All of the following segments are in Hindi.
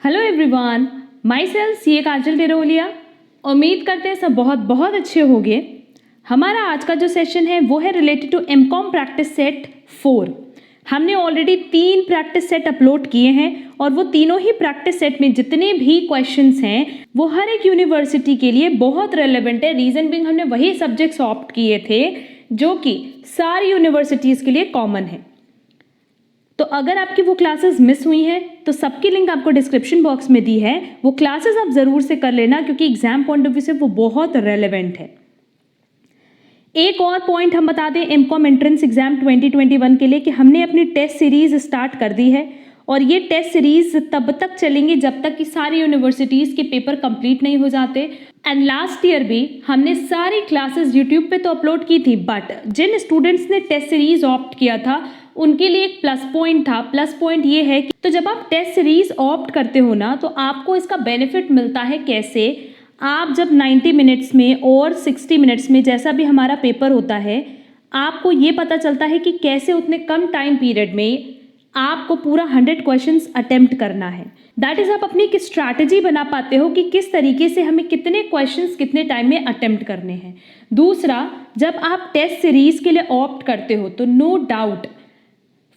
हेलो एवरीवन, माई सेल्फ सी ए काजल टेरोलिया। उम्मीद करते हैं सब बहुत बहुत अच्छे होंगे। हमारा आज का जो सेशन है वो है related to MCom practice set 4। हमने ऑलरेडी 3 प्रैक्टिस सेट अपलोड किए हैं और वो तीनों ही प्रैक्टिस सेट में जितने भी क्वेश्चंस हैं वो हर एक यूनिवर्सिटी के लिए बहुत रेलेवेंट है। रीज़न बिंग हमने वही सब्जेक्ट्स ऑप्ट किए थे जो कि सारी यूनिवर्सिटीज़ के लिए कॉमन है। तो अगर आपकी वो क्लासेस मिस हुई हैं तो सबकी लिंक आपको डिस्क्रिप्शन बॉक्स में दी है, वो क्लासेस आप ज़रूर से कर लेना क्योंकि एग्जाम पॉइंट ऑफ व्यू से वो बहुत रेलेवेंट है। एक और पॉइंट हम बता दें एमकॉम एंट्रेंस एग्जाम 2021 के लिए कि हमने अपनी टेस्ट सीरीज स्टार्ट कर दी है और ये टेस्ट सीरीज तब तक चलेंगी जब तक कि सारी यूनिवर्सिटीज़ के पेपर कंप्लीट नहीं हो जाते। एंड लास्ट ईयर भी हमने सारी क्लासेस यूट्यूब पे तो अपलोड की थी, बट जिन स्टूडेंट्स ने टेस्ट सीरीज ऑप्ट किया था उनके लिए एक प्लस पॉइंट था। प्लस पॉइंट ये है कि तो जब आप टेस्ट सीरीज ऑप्ट करते हो ना तो आपको इसका बेनिफिट मिलता है। कैसे? आप जब 90 मिनट्स में और 60 मिनट्स में जैसा भी हमारा पेपर होता है, आपको ये पता चलता है कि कैसे उतने कम टाइम पीरियड में आपको पूरा 100 क्वेश्चंस अटेम्प्ट करना है। दैट इज़ आप अपनी एक स्ट्रैटेजी बना पाते हो कि किस तरीके से हमें कितने क्वेश्चंस कितने टाइम में अटेम्प्ट करने हैं। दूसरा, जब आप टेस्ट सीरीज के लिए ऑप्ट करते हो तो नो डाउट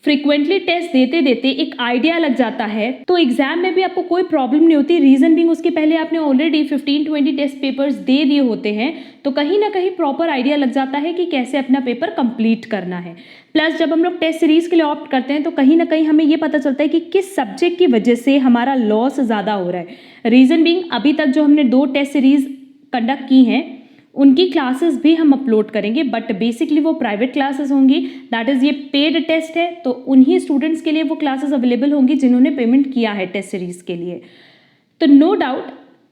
फ्रीक्वेंटली टेस्ट देते देते एक आइडिया लग जाता है, तो एग्जाम में भी आपको कोई प्रॉब्लम नहीं होती। रीज़न बिंग उसके पहले आपने ऑलरेडी 15-20 टेस्ट पेपर्स दे दिए होते हैं, तो कहीं ना कहीं प्रॉपर आइडिया लग जाता है कि कैसे अपना पेपर कंप्लीट करना है। प्लस जब हम लोग टेस्ट सीरीज के लिए ऑप्ट करते हैं तो कहीं ना कहीं हमें ये पता चलता है कि किस सब्जेक्ट की वजह से हमारा लॉस ज़्यादा हो रहा है। रीज़न बिंग अभी तक जो हमने 2 टेस्ट सीरीज कंडक्ट की हैं उनकी क्लासेस भी हम अपलोड करेंगे, बट बेसिकली वो प्राइवेट क्लासेस होंगी। दैट इज़ ये पेड टेस्ट है, तो उन्हीं स्टूडेंट्स के लिए वो क्लासेस अवेलेबल होंगी जिन्होंने पेमेंट किया है टेस्ट सीरीज के लिए। तो नो डाउट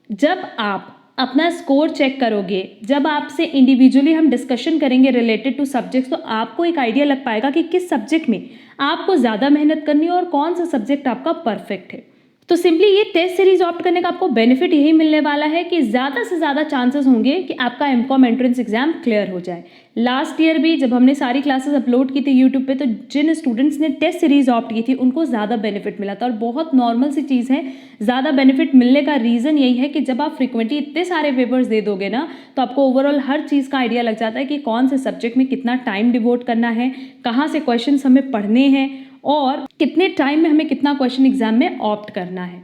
जब आप अपना स्कोर चेक करोगे, जब आपसे इंडिविजुअली हम डिस्कशन करेंगे रिलेटेड टू सब्जेक्ट्स, तो आपको एक आइडिया लग पाएगा कि किस सब्जेक्ट में आपको ज़्यादा मेहनत करनी है और कौन सा सब्जेक्ट आपका परफेक्ट है। तो सिंपली ये टेस्ट सीरीज ऑप्ट करने का आपको बेनिफिट यही मिलने वाला है कि ज़्यादा से ज़्यादा चांसेस होंगे कि आपका एमकॉम एंट्रेंस एग्जाम क्लियर हो जाए। लास्ट ईयर भी जब हमने सारी क्लासेस अपलोड की थी यूट्यूब पे, तो जिन स्टूडेंट्स ने टेस्ट सीरीज ऑप्ट की थी उनको ज़्यादा बेनिफिट मिला था और बहुत नॉर्मल सी चीज़ है। ज़्यादा बेनिफिट मिलने का रीज़न यही है कि जब आप फ्रिक्वेंटली इतने सारे पेपर्स दे दोगे ना तो आपको ओवरऑल हर चीज़ का आइडिया लग जाता है कि कौन से सब्जेक्ट में कितना टाइम डिवोट करना है, कहाँ से क्वेश्चन हमें पढ़ने हैं और कितने टाइम में हमें कितना क्वेश्चन एग्जाम में ऑप्ट करना है।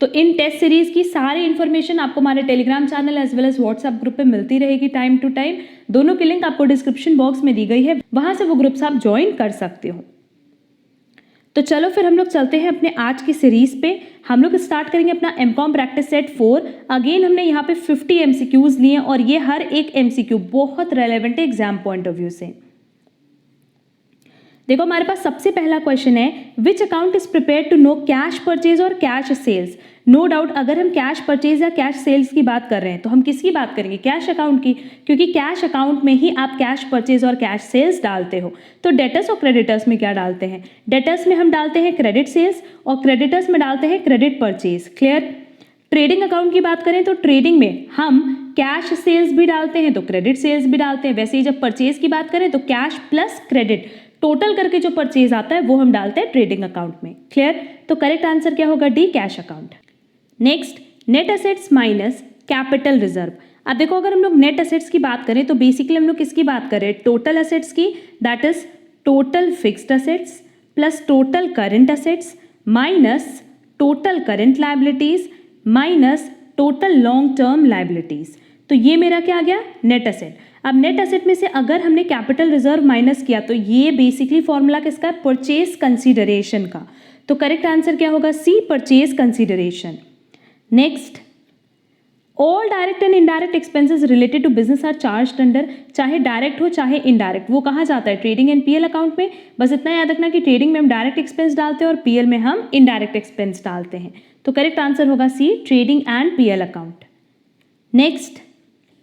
तो इन टेस्ट सीरीज की सारी इन्फॉर्मेशन आपको हमारे Telegram channel as well as WhatsApp group पे मिलती रहेगी टाइम टू टाइम। दोनों की लिंक आपको डिस्क्रिप्शन बॉक्स में दी गई है, वहां से वो ग्रुप्स आप ज्वाइन कर सकते हो। तो चलो फिर हम लोग चलते हैं अपने आज की सीरीज पे। हम लोग स्टार्ट करेंगे अपना एमकॉम प्रैक्टिस सेट 4। अगेन हमने यहाँ पे 50 MCQs लिए और ये हर एक MCQ बहुत रेलेवेंट है एग्जाम पॉइंट ऑफ व्यू से। देखो हमारे पास सबसे पहला क्वेश्चन है, which account is prepare to know cash purchase और कैश सेल्स। नो डाउट अगर हम कैश परचेज या कैश सेल्स की बात कर रहे हैं तो हम किसकी बात करेंगे? कैश अकाउंट की, क्योंकि कैश अकाउंट में ही आप कैश परचेज और कैश सेल्स डालते हो। तो डेटर्स और क्रेडिटर्स में क्या डालते हैं? डेटर्स में हम डालते हैं क्रेडिट सेल्स और क्रेडिटर्स में डालते हैं credit purchase. Clear? Trading account की बात करें तो ट्रेडिंग में हम कैश सेल्स भी डालते हैं तो क्रेडिट सेल्स भी डालते हैं। वैसे ही जब परचेज की बात करें तो कैश प्लस क्रेडिट टोटल करके जो परचेज आता है वो हम डालते हैं ट्रेडिंग अकाउंट में। क्लियर? तो करेक्ट आंसर क्या होगा? D, cash account. Next, net assets minus capital reserve. अब देखो अगर हम लोग नेट असेट्स की बात करें तो बेसिकली हम लोग किसकी बात करें? टोटल असेट्स की, that is total fixed assets plus total current assets minus total current liabilities minus total long term liabilities. तो ये मेरा क्या आ गया? Net asset. अब नेट असेट में से अगर हमने कैपिटल रिजर्व माइनस किया तो ये बेसिकली फॉर्मूला किसका है? परचेज कंसीडरेशन का। तो करेक्ट आंसर क्या होगा? C, purchase consideration. Next, all direct and indirect expenses related to business are charged under, चाहे डायरेक्ट हो चाहे इनडायरेक्ट, वो कहाँ जाता है? ट्रेडिंग एंड पीएल अकाउंट में। बस इतना याद रखना कि ट्रेडिंग में हम डायरेक्ट एक्सपेंस डालते हैं और पीएल में हम इनडायरेक्ट एक्सपेंस डालते हैं। तो करेक्ट आंसर होगा C, trading and PL account. Next,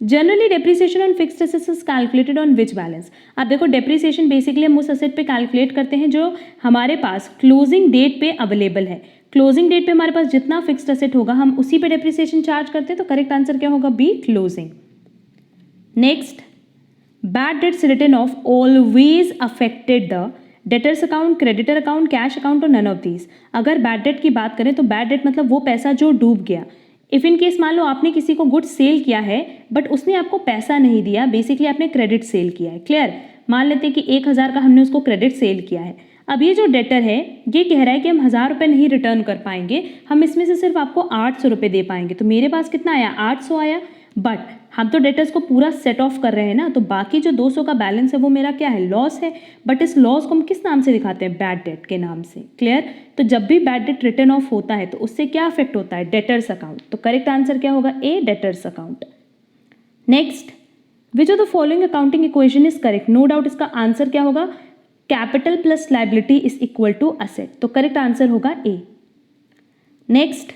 generally depreciation on fixed assets is calculated on which balance. अब देखो डेप्रिसिएशन बेसिकली हम उस एसेट पे कैलकुलेट करते हैं जो हमारे पास क्लोजिंग डेट पे अवेलेबल है। क्लोजिंग डेट पे हमारे पास जितना फिक्स्ड एसेट होगा हम उसी पे डेप्रिसिएशन चार्ज करते हैं। तो करेक्ट आंसर क्या होगा? B, closing. Next, bad debts written off always affected the debtors account, creditor account, cash account और नन ऑफ दीज। अगर बैड डेट की बात करें तो बैड डेट मतलब वो पैसा जो डूब गया। इफ़ इन केस मान लो आपने किसी को गुड्स सेल किया है बट उसने आपको पैसा नहीं दिया, बेसिकली आपने क्रेडिट सेल किया है। क्लियर? मान लेते हैं कि 1,000 का हमने उसको क्रेडिट सेल किया है। अब ये जो डेटर है ये कह रहा है कि हम 1,000 रुपये नहीं रिटर्न कर पाएंगे, हम इसमें से सिर्फ आपको 800 रुपये दे पाएंगे। तो मेरे पास कितना आया? 800 आया। बट हम तो डेटर्स को पूरा सेट ऑफ कर रहे हैं ना, तो बाकी जो 200 का बैलेंस है वो मेरा क्या है? लॉस है। बट इस लॉस को हम किस नाम से दिखाते हैं? बैड डेट के नाम से। क्लियर? तो जब भी बैड डेट रिटर्न ऑफ होता है तो उससे क्या अफेक्ट होता है? Debtors account. तो करेक्ट आंसर क्या होगा? A, debtors account. Next, which of the following accounting equation is correct? No doubt इसका आंसर क्या होगा? Capital plus liability is equal to asset. तो करेक्ट आंसर होगा A. Next,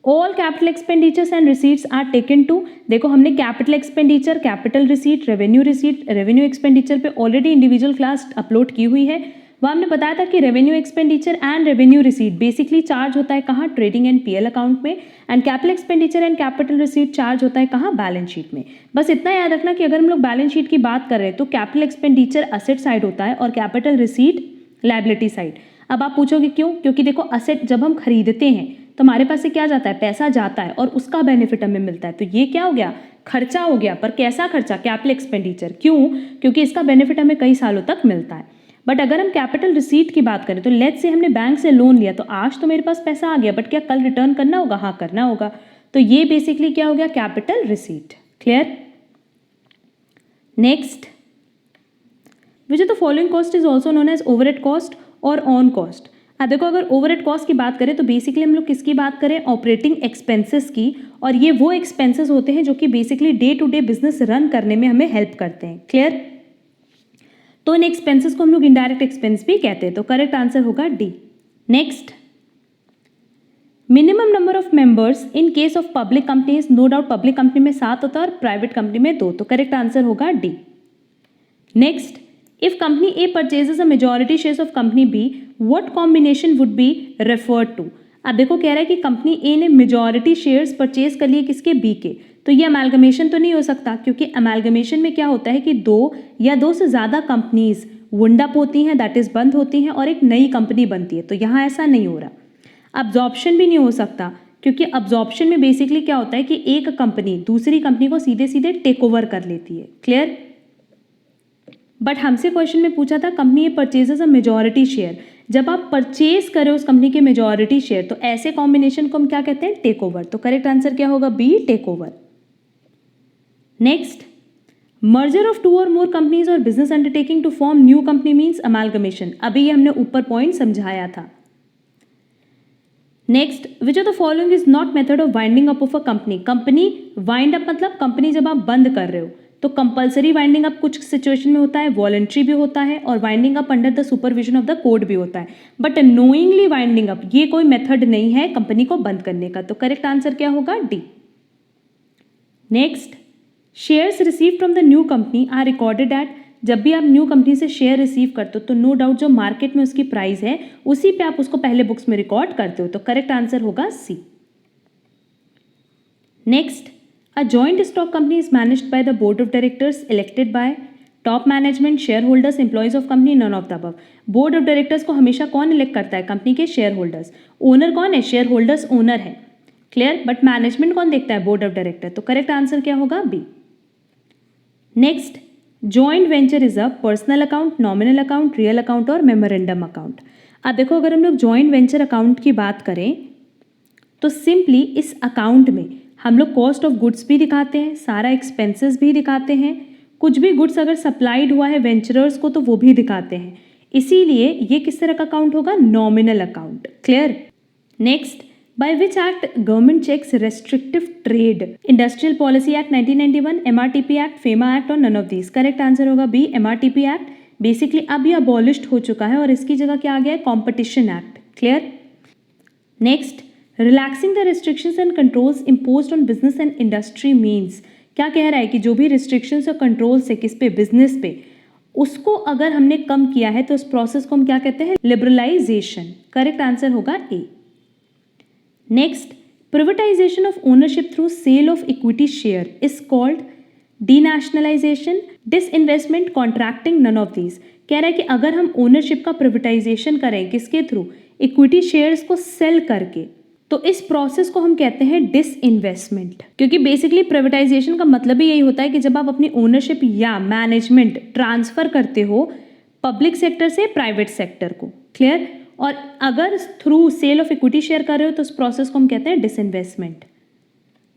all capital expenditures and receipts are taken to. देखो हमने capital expenditure, capital receipt, revenue expenditure पे ऑलरेडी इंडिविजुअल क्लास अपलोड की हुई है। वहाँ हमने बताया था कि revenue expenditure and revenue receipt basically charge होता है कहाँ? ट्रेडिंग एंड पीएल अकाउंट में। And capital expenditure and capital receipt charge होता है कहाँ? बैलेंस शीट में। बस इतना याद रखना कि अगर हम लोग बैलेंस शीट की बात कर रहे हैं तो कैपिटल एक्सपेंडिचर असेट साइड होता है और कैपिटल रिसीट लायबिलिटी साइड। अब आप पूछोगे क्यों? क्योंकि देखो असेट जब हम खरीदते हैं तो हमारे पास से क्या जाता है? पैसा जाता है और उसका बेनिफिट हमें मिलता है। तो ये क्या हो गया? खर्चा हो गया। पर कैसा खर्चा? Capital expenditure. क्यों? क्योंकि इसका बेनिफिट हमें कई सालों तक मिलता है। बट अगर हम कैपिटल रिसीट की बात करें तो लेट्स से हमने बैंक से लोन लिया, तो आज तो मेरे पास पैसा आ गया बट क्या कल रिटर्न करना होगा? हाँ, करना होगा। तो ये बेसिकली क्या हो गया? Capital receipt. Clear? Next, which of the following cost is also known as overhead cost और ऑन कॉस्ट? अब देखो अगर ओवरहेड कॉस्ट की बात करें तो बेसिकली हम लोग किसकी बात करें? ऑपरेटिंग एक्सपेंसेस की। और ये वो एक्सपेंसेस होते हैं जो कि basically day to day business run करने में हमें हेल्प करते हैं। क्लियर? तो इन एक्सपेंसेस को हम लोग इनडायरेक्ट एक्सपेंस भी कहते हैं। तो करेक्ट आंसर होगा D. Next, minimum number of members in case of public companies. No doubt public company में 7 होता है और प्राइवेट कंपनी में 2। तो करेक्ट आंसर होगा D. Next, if company A purchases a majority shares of company B, what combination would be referred to? अब देखो कह रहा है कि कंपनी ए ने मेजॉरिटी शेयर्स परचेज कर लिए किसके? बी के। तो ये अमेलगमेशन तो नहीं हो सकता, क्योंकि अमेलगमेशन में क्या होता है कि 2 या 2 से ज़्यादा कंपनीज वुंड अप होती हैं, दैट इज बंद होती हैं और एक नई कंपनी बनती है। तो यहाँ ऐसा नहीं हो रहा। अब्जॉर्प्शन भी नहीं हो सकता, क्योंकि अब्जॉर्प्शन में बेसिकली क्या होता है कि एक कंपनी दूसरी कंपनी को सीधे सीधे टेक ओवर कर लेती है। क्लियर? बट हमसे क्वेश्चन में पूछा था company A purchases a majority share. जब आप परचेज करें उस कंपनी के मेजॉरिटी शेयर तो ऐसे कॉम्बिनेशन को हम क्या कहते हैं? Take over. तो करेक्ट आंसर क्या होगा? B, take over. Next, merger of 2 और मोर कंपनीज और business undertaking to form new company means amalgamation. अभी ये हमने ऊपर पॉइंट समझाया था। Next, which of the following is not method of winding up of a company? Company wind up मतलब कंपनी जब आप बंद कर रहे हो तो कंपलसरी वाइंडिंग अप कुछ सिचुएशन में होता है, वॉलंटरी भी होता है और winding up under the supervision of the court भी होता है। बट नोइंगली वाइंडिंग अप ये कोई मेथड नहीं है कंपनी को बंद करने का। तो करेक्ट आंसर क्या होगा? D. Next, shares receive from the new company are recorded at. जब भी आप न्यू कंपनी से शेयर रिसीव करते हो तो नो डाउट जो मार्केट में उसकी प्राइस है उसी पे आप उसको पहले बुक्स में रिकॉर्ड करते हो। तो करेक्ट आंसर होगा C. Next, a joint stock company is managed by the board of directors elected by top management, shareholders, employees of company, none of the above. Board of directors को हमेशा कौन इलेक्ट करता है? कंपनी के शेयर होल्डर्स। ओनर कौन है? शेयर होल्डर्स ओनर है। क्लियर? बट मैनेजमेंट कौन देखता है? Board of director. तो करेक्ट आंसर क्या होगा? B. Next, joint venture is a personal account, nominal account, real account और मेमोरेंडम अकाउंट। अब देखो अगर हम लोग जॉइंट वेंचर अकाउंट की बात करें तो सिंपली इस अकाउंट में हम लोग कॉस्ट ऑफ गुड्स भी दिखाते हैं, सारा एक्सपेंसेस भी दिखाते हैं, कुछ भी गुड्स अगर सप्लाइड हुआ है वेंचरर्स को तो वो भी दिखाते हैं। इसीलिए ये किस तरह का अकाउंट होगा? Nominal account. Clear? Next, by which act government checks restrictive trade? Industrial policy act 1991, MRTP act, FEMA act और none of these. Correct answer होगा बी, एमआरटीपी एक्ट। बेसिकली अब ये अबॉलिश्ड हो चुका है और इसकी जगह क्या आ गया है? Competition act. Clear? Next, relaxing the restrictions and controls imposed on business and industry means. क्या कह रहा है कि जो भी रिस्ट्रिक्शंस और कंट्रोल्स है किस पे? बिजनेस पे, उसको अगर हमने कम किया है तो उस प्रोसेस को हम क्या कहते हैं? लिबरलाइजेशन। करेक्ट आंसर होगा A. Next, privatisation of ownership through sale of equity share is called. Denationalisation, disinvestment, contracting, none of these. कह रहा है कि अगर हम ओनरशिप का प्राइवेटाइजेशन करें, किसके थ्रू, इक्विटी शेयर्स को सेल करके, तो इस प्रोसेस को हम कहते हैं डिसइन्वेस्टमेंट। क्योंकि बेसिकली प्राइवेटाइजेशन का मतलब ही यही होता है कि जब आप अपनी ओनरशिप या मैनेजमेंट ट्रांसफर करते हो पब्लिक सेक्टर से प्राइवेट सेक्टर को। क्लियर? और अगर through sale of equity share कर रहे हो तो उस प्रोसेस को हम कहते हैं disinvestment.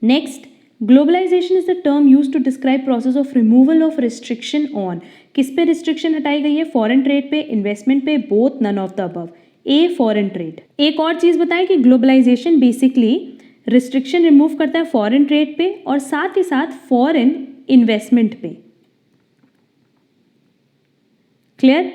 Next, globalization is the term use to describe process of removal of restriction on. किस पे रिस्ट्रिक्शन हटाई गई है? फॉरेन ट्रेड पे, इन्वेस्टमेंट पे, both, none of the above. A, foreign trade. एक और चीज बताएं कि ग्लोबलाइजेशन बेसिकली रिस्ट्रिक्शन रिमूव करता है फॉरेन ट्रेड पे और साथ ही साथ फॉरेन इन्वेस्टमेंट पे। क्लियर?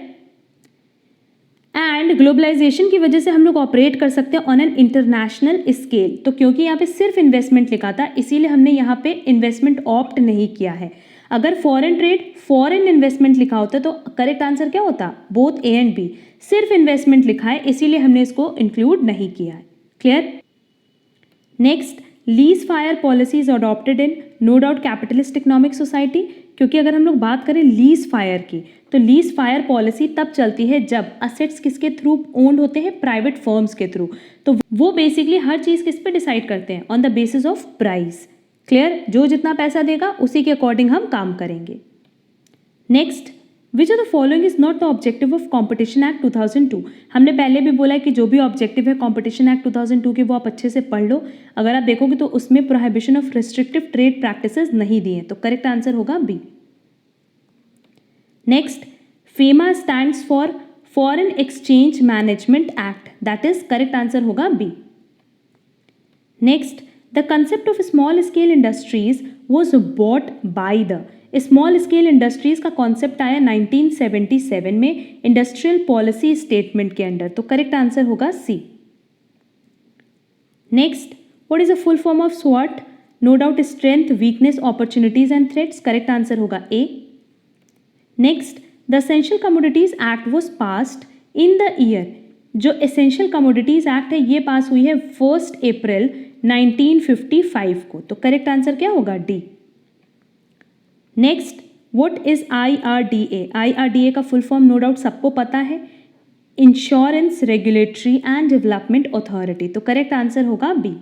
एंड ग्लोबलाइजेशन की वजह से हम लोग ऑपरेट कर सकते हैं ऑन एन इंटरनेशनल स्केल। तो क्योंकि यहाँ पे सिर्फ इन्वेस्टमेंट लिखा था इसीलिए हमने यहाँ पे इन्वेस्टमेंट ऑप्ट नहीं किया है। अगर फॉरेन ट्रेड, फॉरेन इन्वेस्टमेंट लिखा होता तो करेक्ट आंसर क्या होता? Both A and B. सिर्फ इन्वेस्टमेंट लिखा है इसीलिए हमने इसको इंक्लूड नहीं किया है। Clear? Next, laissez faire policy is adopted in no doubt capitalist economic society. क्योंकि अगर हम लोग बात करें लीज फायर की तो लीज फायर पॉलिसी तब चलती है जब असेट्स किसके थ्रू ओन्ड होते हैं? प्राइवेट फर्म्स के थ्रू। तो वो बेसिकली हर चीज किस पे डिसाइड करते हैं? On the basis of price. Clear? जो जितना पैसा देगा उसी के अकॉर्डिंग हम काम करेंगे। Next, which of the following is not the objective of competition act 2002। हमने पहले भी बोला है कि जो भी ऑब्जेक्टिव है कॉम्पिटिशन एक्ट 2002 के वो आप अच्छे से पढ़ लो। अगर आप देखोगे तो उसमें prohibition of restrictive trade practices नहीं दिए, तो करेक्ट आंसर होगा B. Next, FEMA stands for foreign exchange management act, that is correct answer होगा B. Next, the concept of small scale industries was bought by the. Small scale industries का कॉन्सेप्ट आया 1977 में इंडस्ट्रियल पॉलिसी स्टेटमेंट के अंडर, तो करेक्ट आंसर होगा C. Next, what is a full form of स्वॉट? No doubt strength, weakness, opportunities and threats. Correct answer होगा A. Next, the essential commodities act was passed in the year. जो एसेंशियल कमोडिटीज एक्ट है ये पास हुई है 1 अप्रैल 1955 को, तो करेक्ट आंसर क्या होगा? D. Next, what is IRDA? IRDA का फुल फॉर्म नो डाउट सबको पता है, insurance regulatory and development authority, तो करेक्ट आंसर होगा B.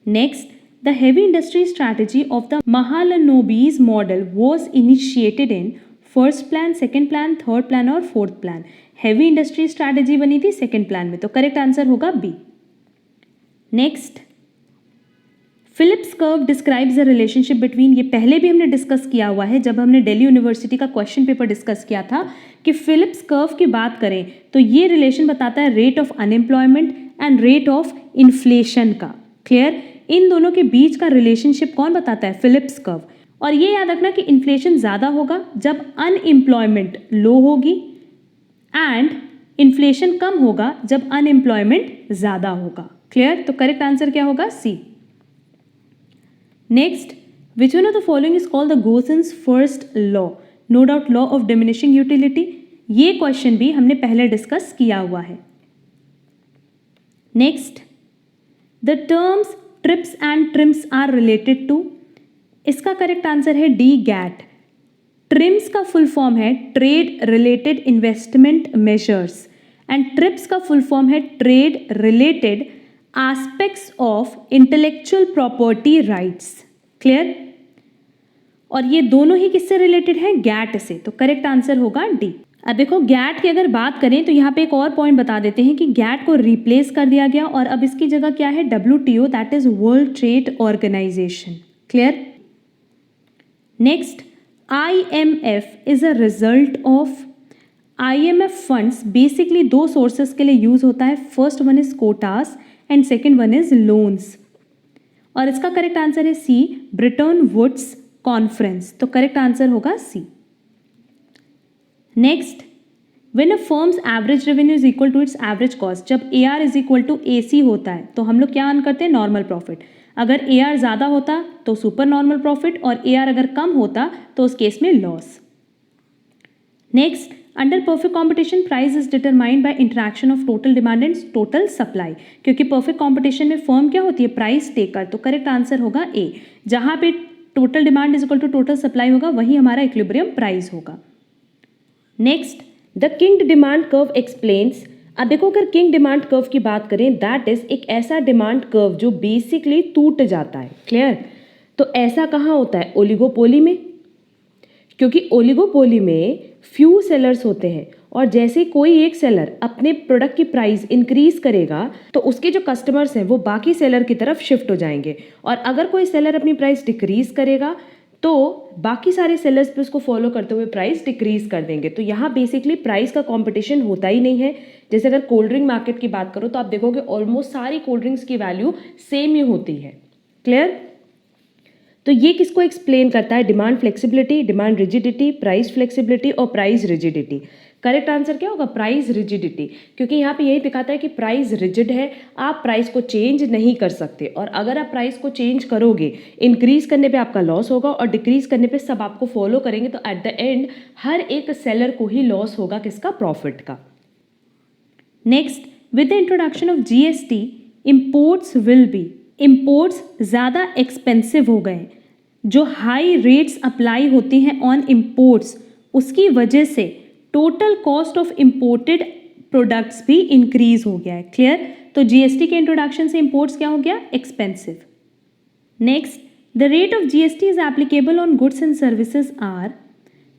Next, the heavy industry strategy of the Mahalanobis model was initiated in first plan, second plan, third plan और fourth plan. Heavy industry strategy बनी थी सेकेंड प्लान में, तो करेक्ट आंसर होगा B. Next, Phillips curve describes the relationship between, ये पहले भी हमने डिस्कस किया हुआ है जब हमने दिल्ली यूनिवर्सिटी का क्वेश्चन पेपर डिस्कस किया था कि फिलिप्स कर्व की बात करें तो ये रिलेशन बताता है rate of unemployment and rate of inflation का। क्लियर? इन दोनों के बीच का रिलेशनशिप कौन बताता है? Phillips curve. और ये याद रखना कि इन्फ्लेशन ज़्यादा होगा जब अनएम्प्लॉयमेंट लो होगी एंड इन्फ्लेशन कम होगा जब अनएम्प्लॉयमेंट ज़्यादा होगा। क्लियर? तो करेक्ट आंसर क्या होगा? C. Next, which one of the following is called the Gossen's first law? No doubt law of diminishing utility. ये क्वेश्चन भी हमने पहले डिस्कस किया हुआ है। Next, the terms TRIPS and TRIMS are related to. इसका करेक्ट आंसर है डी, गैट। ट्रिम्स का फुल फॉर्म है trade related investment measures and TRIPS का फुल फॉर्म है trade related aspects of intellectual property rights. Clear? और ये दोनों ही किससे रिलेटेड हैं? गैट से, तो करेक्ट आंसर होगा डी। अब देखो गैट की अगर बात करें तो यहाँ पे एक और पॉइंट बता देते हैं कि गैट को रिप्लेस कर दिया गया और अब इसकी जगह क्या है? WTO, that is world trade organisation. Clear? Next, IMF is a result of. IMF funds basically दो सोर्सेस के लिए यूज होता है। First one is quotas and second one is loans. और इसका करेक्ट आंसर है सी, ब्रेटन वुड्स कॉन्फ्रेंस, तो करेक्ट आंसर होगा C. Next, when a firm's average revenue is equal to its average cost, जब AR is equal to AC होता है तो हम लोग क्या अर्न करते हैं? Normal profit. अगर AR ज़्यादा होता तो सुपर नॉर्मल प्रॉफिट और AR अगर कम होता तो उस केस में loss. Next, under perfect competition price is determined by interaction of total demand and total supply. क्योंकि परफेक्ट कॉम्पिटिशन में फर्म क्या होती है? प्राइस टेकर, तो करेक्ट आंसर होगा ए। जहाँ पे total demand is equal to total supply होगा, वही हमारा इक्विलिब्रियम प्राइस होगा। Next, the kinked demand curve explains. अब देखो अगर किंग डिमांड कर्व की बात करें, दैट इज एक ऐसा डिमांड कर्व जो बेसिकली टूट जाता है। क्लियर? तो ऐसा कहाँ होता है? ओलिगोपोली में, क्योंकि ओलिगोपोली में फ्यू सेलर्स होते हैं और जैसे कोई एक सेलर अपने प्रोडक्ट की प्राइस इंक्रीज करेगा तो उसके जो कस्टमर्स हैं वो बाकी सेलर की तरफ शिफ्ट हो जाएंगे, और अगर कोई सेलर अपनी प्राइस डिक्रीज करेगा तो बाकी सारे सेलर्स भी उसको फॉलो करते हुए प्राइस डिक्रीज कर देंगे। तो यहाँ बेसिकली प्राइस का कंपटीशन होता ही नहीं है। जैसे अगर कोल्ड ड्रिंक मार्केट की बात करो तो आप देखोगे ऑलमोस्ट सारी कोल्ड ड्रिंक्स की वैल्यू सेम ही होती है। क्लियर? तो ये किसको एक्सप्लेन करता है? Demand flexibility, demand rigidity, price flexibility और प्राइस रिजिडिटी। करेक्ट आंसर क्या होगा? प्राइस रिजिडिटी, क्योंकि यहाँ पे यही दिखाता है कि प्राइस रिजिड है, आप प्राइस को चेंज नहीं कर सकते, और अगर आप प्राइस को चेंज करोगे, इंक्रीज करने पे आपका लॉस होगा और डिक्रीज करने पे सब आपको फॉलो करेंगे, तो एट द एंड हर एक सेलर को ही लॉस होगा, किसका? प्रॉफिट का। Next, with the introduction of GST imports ज़्यादा एक्सपेंसिव हो गए। जो हाई रेट्स अप्लाई होती हैं ऑन इम्पोर्ट्स, उसकी वजह से total cost of imported products भी इंक्रीज हो गया है। क्लियर? तो जीएसटी के इंट्रोडक्शन से इम्पोर्ट्स क्या हो गया? Expensive. Next, the rate of GST is applicable on goods and services are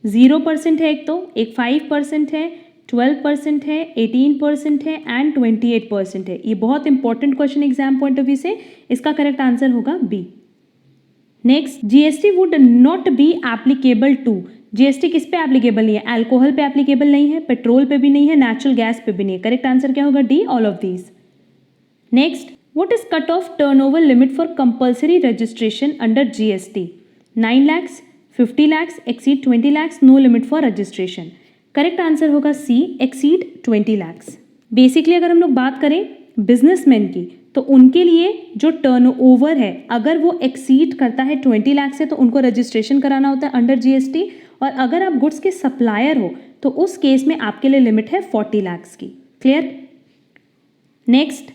0% है, एक 5% है, 12% है, 18% है एंड 28% है। ये बहुत important question exam point of view से, इसका करेक्ट आंसर होगा B. Next, GST would not be applicable to, GST किस पे एप्लीकेबल नहीं है? अल्कोहल पे एप्लीकेबल नहीं है, पेट्रोल पे भी नहीं है, नेचुरल गैस पे भी नहीं है। करेक्ट आंसर क्या होगा? D, all of these. Next, what is cut off turnover limit for compulsory registration under GST? 9 lakhs, 50 lakhs, exceed 20 lakhs, no limit for registration. Correct answer होगा सी, एक्सीड 20 lakhs। बेसिकली अगर हम लोग बात करें बिजनेसमैन की, तो उनके लिए जो टर्नओवर है अगर वो एक्सीड करता है 20 लाख से तो उनको रजिस्ट्रेशन कराना होता है अंडर जीएसटी, और अगर आप गुड्स के सप्लायर हो तो उस केस में आपके लिए लिमिट है 40 lakhs की। Clear? Next,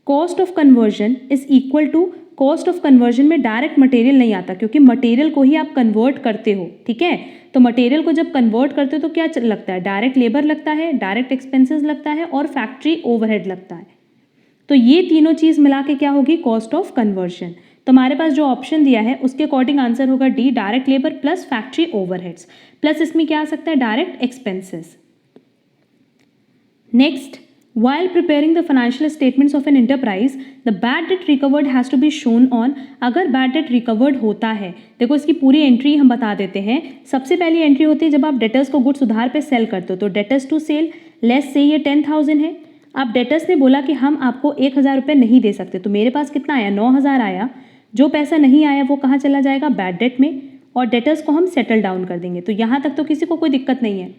cost of conversion is equal to, cost of conversion में डायरेक्ट मटेरियल नहीं आता, क्योंकि मटेरियल को ही आप कन्वर्ट करते हो। ठीक है? तो मटेरियल को जब कन्वर्ट करते हो तो क्या लगता है? डायरेक्ट लेबर लगता है, डायरेक्ट एक्सपेंसेस लगता है और फैक्ट्री ओवरहेड लगता है। तो ये तीनों चीज़ मिला के क्या होगी? Cost of conversion. तो हमारे पास जो ऑप्शन दिया है उसके अकॉर्डिंग आंसर होगा D, direct labour plus factory overheads, plus इसमें क्या आ सकता है? Direct expenses. Next, while preparing the financial statements of an enterprise, the bad debt recovered has to be shown on। अगर bad debt recovered होता है, देखो इसकी पूरी एंट्री हम बता देते हैं। सबसे पहली एंट्री होती है जब आप डेटर्स को गुड्स उधार पे सेल करते हो, तो डेटर्स टू सेल लेस से ये 10,000 है। अब डेटर्स ने बोला कि हम आपको 1,000 रुपये नहीं दे सकते, तो मेरे पास कितना आया? 9,000 आया। जो पैसा नहीं आया वो कहाँ चला जाएगा? बैड डेट में, और डेटर्स को हम सेटल डाउन कर देंगे। तो यहाँ तक तो किसी को कोई दिक्कत नहीं है।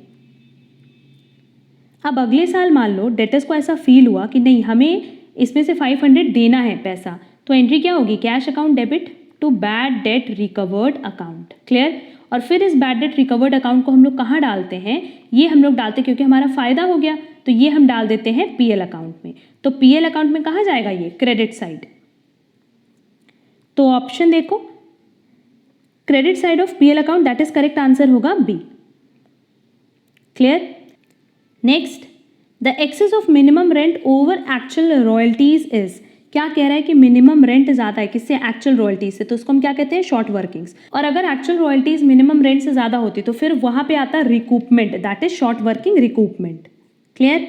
अब अगले साल मान लो डेटर्स को ऐसा फील हुआ कि नहीं, हमें इसमें से 500 देना है पैसा, तो एंट्री क्या होगी? Cash account debit to bad debt recovered account. Clear? और फिर इस बैड डेट रिकवर्ड अकाउंट को हम लोग कहाँ डालते हैं? ये हम लोग डालते हैं क्योंकि हमारा फायदा हो गया, तो ये हम डाल देते हैं पीएल अकाउंट में। तो पीएल अकाउंट में कहाँ जाएगा? ये क्रेडिट साइड। तो ऑप्शन देखो, credit side of PL account, that is correct answer होगा B. Clear? Next, the excess of minimum rent over actual royalties is, क्या कह रहा है कि मिनिमम रेंट ज़्यादा है किससे? एक्चुअल रॉयल्टीज से, तो उसको हम क्या कहते हैं? Short workings. और अगर एक्चुअल रॉयल्टीज मिनिमम रेंट से ज़्यादा होती तो फिर वहाँ पे आता recoupment, that is short working recoupment. Clear?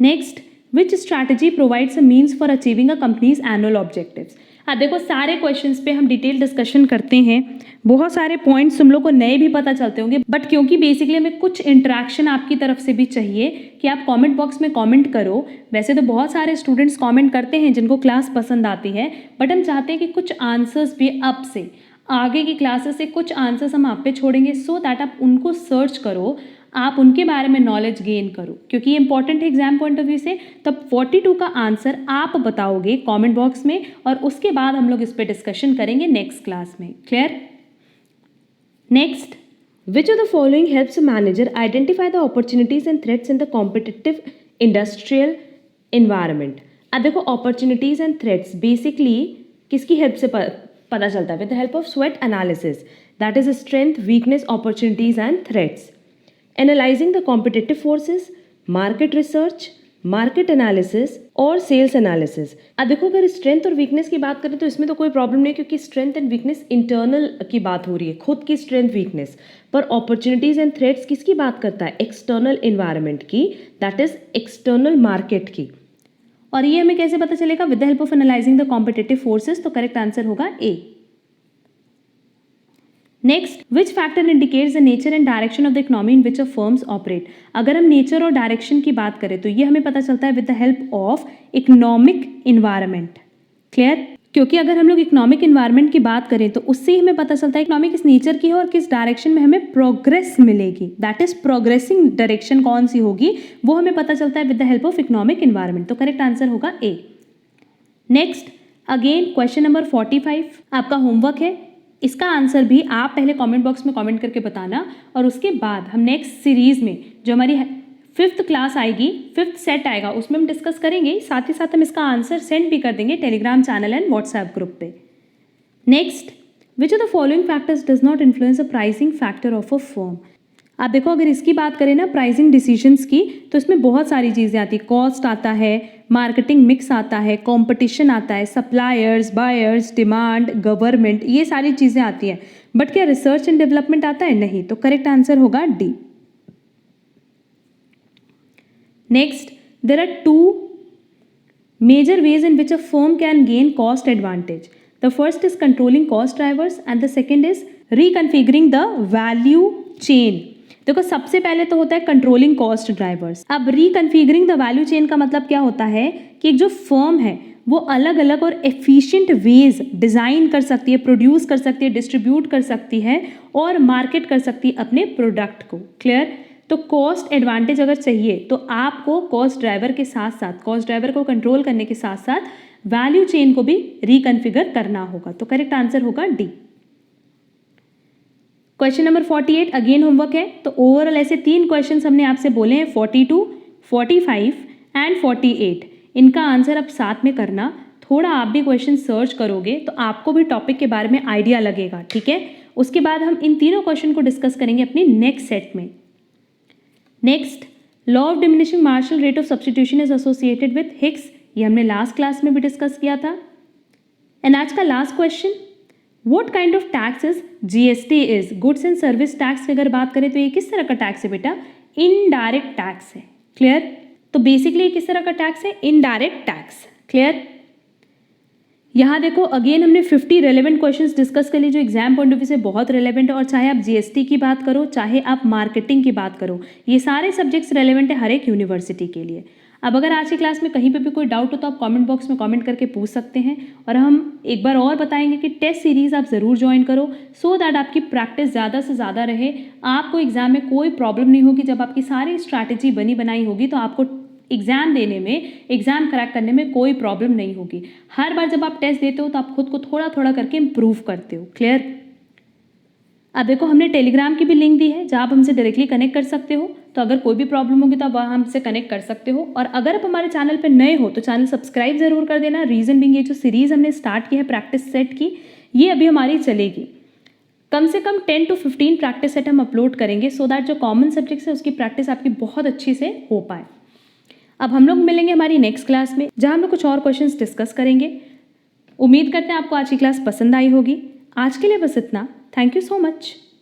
Next, which strategy provides a means for achieving a company's annual objectives. देखो सारे क्वेश्चंस पे हम डिटेल डिस्कशन करते हैं, बहुत सारे पॉइंट्स तुम लोग को नए भी पता चलते होंगे, बट क्योंकि बेसिकली हमें कुछ इंटरेक्शन आपकी तरफ से भी चाहिए कि आप कमेंट बॉक्स में कमेंट करो। वैसे तो बहुत सारे स्टूडेंट्स कमेंट करते हैं जिनको क्लास पसंद आती है, बट हम चाहते हैं कि कुछ आंसर्स भी अब से आगे की क्लासेस से कुछ आंसर्स हम आप पे छोड़ेंगे, सो दैट आप उनको सर्च करो, आप उनके बारे में नॉलेज गेन करो, क्योंकि ये इंपॉर्टेंट है एग्जाम पॉइंट ऑफ व्यू से। तब 42 का आंसर आप बताओगे कमेंट बॉक्स में, और उसके बाद हम लोग इस पे डिस्कशन करेंगे नेक्स्ट क्लास में। Clear? Next, which of the following helps a manager identify the opportunities and threats in the competitive industrial environment. अब देखो अपॉर्चुनिटीज एंड थ्रेट्स बेसिकली किसकी हेल्प से पता चलता है with the help of SWOT analysis, that is strength, weakness, opportunities and threats, analysing the competitive forces, market research, market analysis और सेल्स एनालिसिस। अब देखो अगर स्ट्रेंथ और वीकनेस की बात करें तो इसमें तो कोई प्रॉब्लम नहीं, क्योंकि स्ट्रेंथ एंड वीकनेस इंटरनल की बात हो रही है, खुद की स्ट्रेंथ वीकनेस। पर अपॉर्चुनिटीज एंड थ्रेट्स किसकी बात करता है? एक्सटर्नल इन्वायरमेंट की, दैट इज एक्सटर्नल मार्केट की। और ये हमें कैसे पता चलेगा? With the help of analysing the competitive forces. तो करेक्ट आंसर होगा A. Next, which factor indicates the nature and direction of the economy in which a firms operate. अगर हम नेचर और डायरेक्शन की बात करें तो ये हमें पता चलता है with the help of economic environment. Clear? क्योंकि अगर हम लोग इकोनॉमिक इन्वायरमेंट की बात करें तो उससे ही हमें पता चलता है इकोनॉमी किस नेचर की है और किस डायरेक्शन में हमें प्रोग्रेस मिलेगी, दैट इज प्रोग्रेसिंग डायरेक्शन कौन सी होगी वो हमें पता चलता है with the help of economic environment. तो करेक्ट आंसर होगा A. Next, again question number 45 आपका होमवर्क है। इसका आंसर भी आप पहले कमेंट बॉक्स में कमेंट करके बताना, और उसके बाद हम नेक्स्ट सीरीज में जो हमारी 5th क्लास आएगी, 5th सेट आएगा, उसमें हम डिस्कस करेंगे। साथ ही साथ हम इसका आंसर सेंड भी कर देंगे Telegram channel and WhatsApp group पे। Next, which of the following factors does not influence the pricing factor of a firm. आप देखो अगर इसकी बात करें ना प्राइसिंग डिसीजंस की, तो इसमें बहुत सारी चीज़ें आती है। कॉस्ट आता है, मार्केटिंग मिक्स आता है, कंपटीशन आता है, सप्लायर्स, बायर्स, डिमांड, गवर्नमेंट, ये सारी चीज़ें आती हैं। बट क्या रिसर्च एंड डेवलपमेंट आता है? नहीं। तो करेक्ट आंसर होगा D. Next, there are 2 major ways in which a firm can gain cost advantage. The first is controlling cost drivers and the second is reconfiguring the value chain. देखो सबसे पहले तो होता है कंट्रोलिंग कॉस्ट ड्राइवर्स। अब रिकन्फिगरिंग द वैल्यू चेन का मतलब क्या होता है कि एक जो फर्म है वो अलग अलग और एफिशिएंट वेज डिज़ाइन कर सकती है, प्रोड्यूस कर सकती है, डिस्ट्रीब्यूट कर सकती है और मार्केट कर सकती है अपने प्रोडक्ट को। क्लियर? तो कॉस्ट एडवांटेज अगर चाहिए तो आपको कॉस्ट ड्राइवर के साथ साथ, कॉस्ट ड्राइवर को कंट्रोल करने के साथ साथ वैल्यू चेन को भी रिकन्फिगर करना होगा। तो करेक्ट आंसर होगा D. Question number 48 again homework है। तो ओवरऑल ऐसे 3 क्वेश्चन हमने आपसे बोले हैं, 42, 45 एंड 48। इनका आंसर अब साथ में करना। थोड़ा आप भी क्वेश्चन सर्च करोगे तो आपको भी टॉपिक के बारे में आइडिया लगेगा। ठीक है? उसके बाद हम इन तीनों क्वेश्चन को डिस्कस करेंगे अपनी नेक्स्ट सेट में। Next, law of diminishing marginal rate of substitution is associated with Hicks. ये हमने लास्ट क्लास में भी डिस्कस किया था। एंड आज का last question, what kind of tax is GST is. Goods and service tax की अगर बात करें तो ये किस तरह का टैक्स है बेटा? इनडायरेक्ट टैक्स है। क्लियर? तो बेसिकली ये किस तरह का टैक्स है? Indirect tax. क्लियर? यहाँ देखो अगेन हमने 50 रेलेवेंट क्वेश्चंस डिस्कस कर लिए जो एग्जाम पॉइंट ऑफ व्यू से बहुत रेलेवेंट है। और चाहे आप जीएसटी की बात करो, चाहे आप मार्केटिंग की बात करो, ये सारे सब्जेक्ट्स रेलेवेंट है हर एक यूनिवर्सिटी के लिए। अब अगर आज की क्लास में कहीं पे भी कोई डाउट हो तो आप कमेंट बॉक्स में कमेंट करके पूछ सकते हैं। और हम एक बार और बताएंगे कि टेस्ट सीरीज़ आप ज़रूर ज्वाइन करो सो दैट आपकी प्रैक्टिस ज़्यादा से ज़्यादा रहे। आपको एग्जाम में कोई प्रॉब्लम नहीं होगी। जब आपकी सारी स्ट्रैटेजी बनी बनाई होगी तो आपको एग्ज़ाम देने में, एग्ज़ाम क्रैक करने में कोई प्रॉब्लम नहीं होगी। हर बार जब आप टेस्ट देते हो तो आप खुद को थोड़ा थोड़ा करके इम्प्रूव करते हो। क्लियर? अब देखो हमने टेलीग्राम की भी लिंक दी है जहाँ आप हमसे डायरेक्टली कनेक्ट कर सकते हो। तो अगर कोई भी प्रॉब्लम होगी तो आप वहाँ हमसे कनेक्ट कर सकते हो। और अगर आप हमारे चैनल पर नए हो तो चैनल सब्सक्राइब ज़रूर कर देना। रीज़न बिंग ये जो सीरीज़ हमने स्टार्ट की है प्रैक्टिस सेट की, ये अभी हमारी चलेगी। कम से कम 10 to 15 प्रैक्टिस सेट हम अपलोड करेंगे सो दैट जो कॉमन सब्जेक्ट्स है उसकी प्रैक्टिस आपकी बहुत अच्छी से हो पाए। अब हम लोग मिलेंगे हमारी नेक्स्ट क्लास में जहाँ हम लोग कुछ और क्वेश्चंस डिस्कस करेंगे। उम्मीद करते हैं आपको आज की क्लास पसंद आई होगी। आज के लिए बस इतना। Thank you so much.